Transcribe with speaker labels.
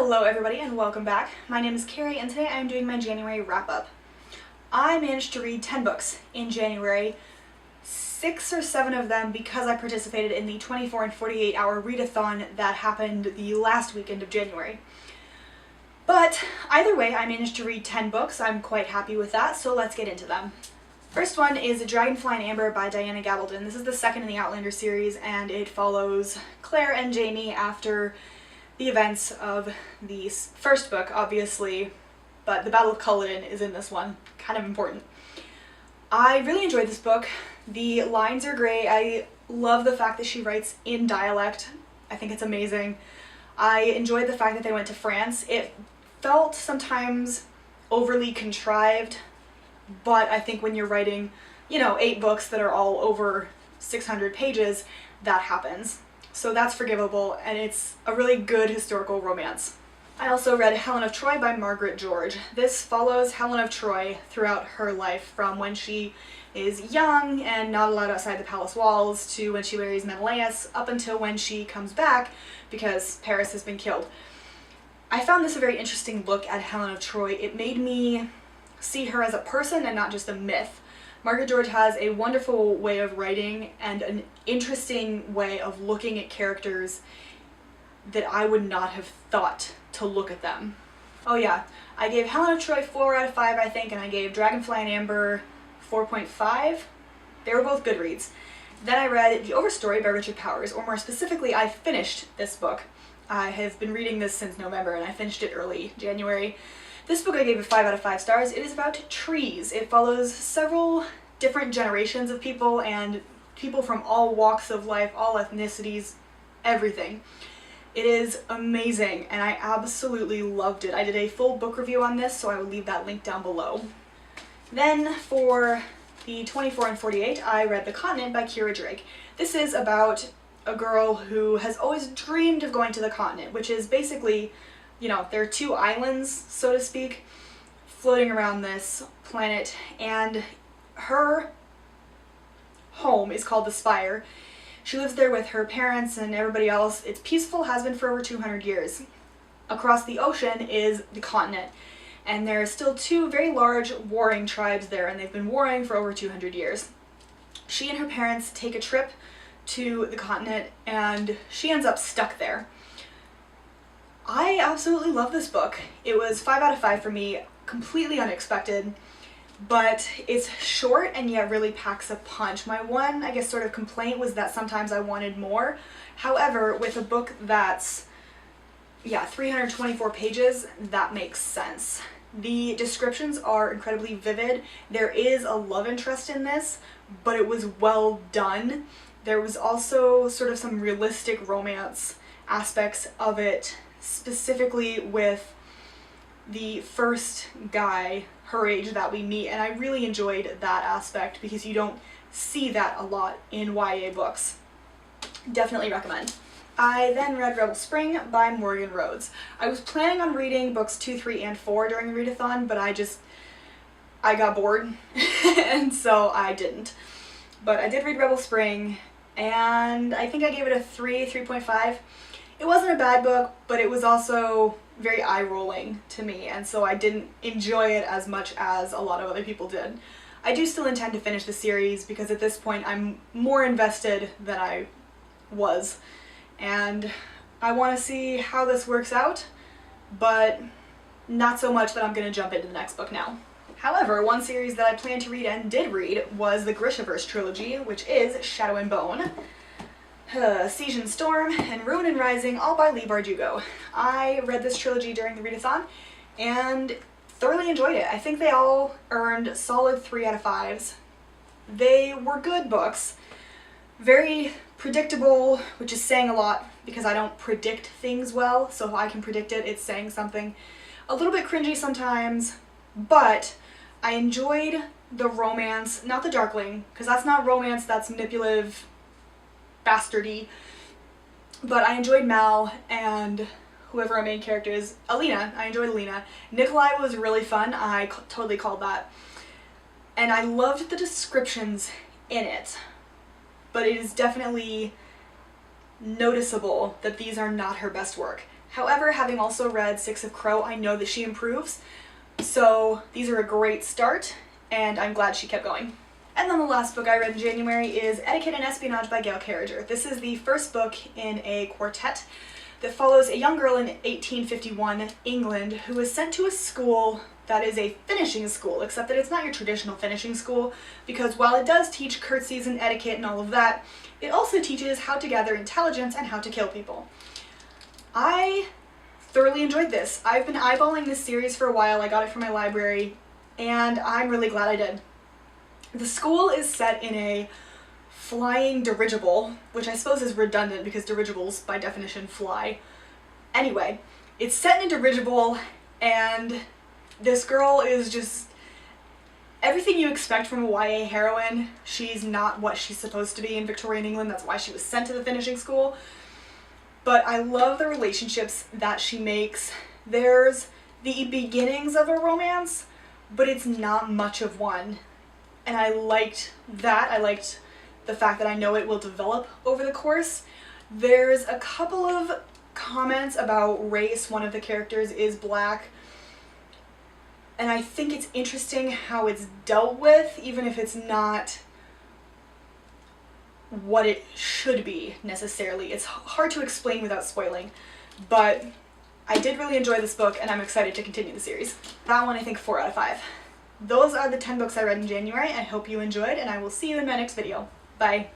Speaker 1: Hello everybody and welcome back. My name is Kari and today I'm doing my January wrap-up. I managed to read 10 books in January, 6 or 7 of them because I participated in the 24 and 48 hour readathon that happened the last weekend of January. But either way, I managed to read 10 books. I'm quite happy with that, so let's get into them. First one is Dragonfly and Amber by Diana Gabaldon. This is the second in the Outlander series and it follows Claire and Jamie after the events of the first book, obviously, but the Battle of Culloden is in this one. Kind of important. I really enjoyed this book. The lines are great. I love the fact that she writes in dialect. I think it's amazing. I enjoyed the fact that they went to France. It felt sometimes overly contrived, but I think when you're writing, 8 books that are all over 600 pages, that happens. So that's forgivable, and it's a really good historical romance. I also read Helen of Troy by Margaret George. This follows Helen of Troy throughout her life, from when she is young and not allowed outside the palace walls to when she marries Menelaus, up until when she comes back because Paris has been killed. I found this a very interesting look at Helen of Troy. It made me see her as a person and not just a myth. Margaret George has a wonderful way of writing and an interesting way of looking at characters that I would not have thought to look at them. Oh yeah, I gave Helen of Troy 4 out of 5, I think, and I gave Dragonfly and Amber 4.5. They were both good reads. Then I read The Overstory by Richard Powers, or more specifically, I finished this book. I have been reading this since November and I finished it early January. This book I gave a 5 out of 5 stars. It is about trees. It follows several different generations of people and people from all walks of life, all ethnicities, everything. It is amazing and I absolutely loved it. I did a full book review on this, so I will leave that link down below. Then for the 24 and 48, I read The Continent by Kira Drake. This is about a girl who has always dreamed of going to the continent, which is basically, there are 2 islands, so to speak, floating around this planet, and her home is called the Spire. She lives there with her parents and everybody else. It's peaceful, has been for over 200 years. Across the ocean is the continent, and there are still 2 very large warring tribes there, and they've been warring for over 200 years. She and her parents take a trip to the continent, and she ends up stuck there. I absolutely love this book. It was 5 out of 5 for me, completely unexpected, but it's short and yet really packs a punch. My one, sort of complaint was that sometimes I wanted more. However, with a book that's, 324 pages, that makes sense. The descriptions are incredibly vivid. There is a love interest in this, but it was well done. There was also sort of some realistic romance aspects of it, specifically with the first guy her age that we meet, and I really enjoyed that aspect because you don't see that a lot in YA books. Definitely recommend. I then read Rebel Spring by Morgan Rhodes. I was planning on reading books 2, 3, and 4 during the readathon, but I got bored and so I didn't. But I did read Rebel Spring and I think I gave it a 3.5. It wasn't a bad book, but it was also very eye-rolling to me, and so I didn't enjoy it as much as a lot of other people did. I do still intend to finish the series because at this point I'm more invested than I was, and I want to see how this works out, but not so much that I'm going to jump into the next book now. However, one series that I planned to read and did read was the Grishaverse trilogy, which is Shadow and Bone, Siege and Storm, and Ruin and Rising, all by Leigh Bardugo. I read this trilogy during the readathon and thoroughly enjoyed it. I think they all earned solid 3 out of 5s. They were good books. Very predictable, which is saying a lot because I don't predict things well, so if I can predict it, it's saying something. A little bit cringy sometimes, but I enjoyed the romance, not the Darkling, because that's not romance, that's manipulative, bastardy, but I enjoyed Mal and whoever our main character is, Alina. I enjoyed Alina. Nikolai was really fun. I totally called that. And I loved the descriptions in it, but it is definitely noticeable that these are not her best work. However, having also read Six of Crow, I know that she improves. So these are a great start, and I'm glad she kept going. And then the last book I read in January is Etiquette and Espionage by Gail Carriger. This is the first book in a quartet that follows a young girl in 1851 England who is sent to a school that is a finishing school, except that it's not your traditional finishing school, because while it does teach curtsies and etiquette and all of that, it also teaches how to gather intelligence and how to kill people. I thoroughly enjoyed this. I've been eyeballing this series for a while. I got it from my library, and I'm really glad I did. The school is set in a flying dirigible, which I suppose is redundant because dirigibles, by definition, fly. Anyway, it's set in a dirigible, and this girl is just everything you expect from a YA heroine. She's not what she's supposed to be in Victorian England. That's why she was sent to the finishing school. But I love the relationships that she makes. There's the beginnings of a romance, but it's not much of one. And I liked that. I liked the fact that I know it will develop over the course. There's a couple of comments about race. One of the characters is black. And I think it's interesting how it's dealt with, even if it's not what it should be necessarily. It's hard to explain without spoiling, but I did really enjoy this book and I'm excited to continue the series. That one I think 4 out of 5. Those are the 10 books I read in January. I hope you enjoyed, and I will see you in my next video. Bye!